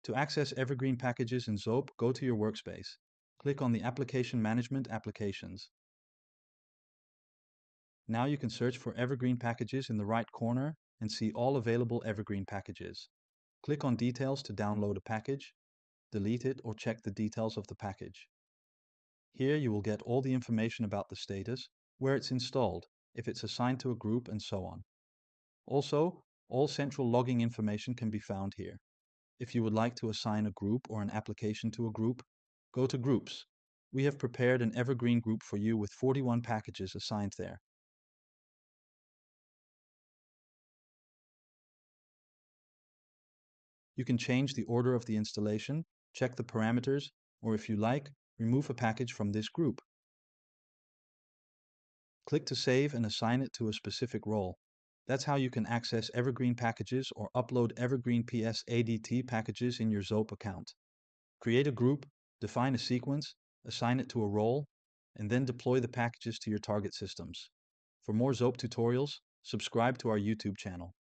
To access Evergreen packages in Zope, go to your workspace. Click on the Application Management Applications. Now you can search for Evergreen packages in the right corner and see all available Evergreen packages. Click on Details to download a package, delete it, or check the details of the package. Here you will get all the information about the status, where it's installed, if it's assigned to a group, and so on. Also, all central logging information can be found here. If you would like to assign a group or an application to a group, go to Groups. We have prepared an Evergreen group for you with 41 packages assigned there. You can change the order of the installation, check the parameters, or if you like, remove a package from this group. Click to save and assign it to a specific role. That's how you can access Evergreen packages or upload Evergreen PS ADT packages in your Zope account. Create a group, define a sequence, assign it to a role, and then deploy the packages to your target systems. For more Zope tutorials, subscribe to our YouTube channel.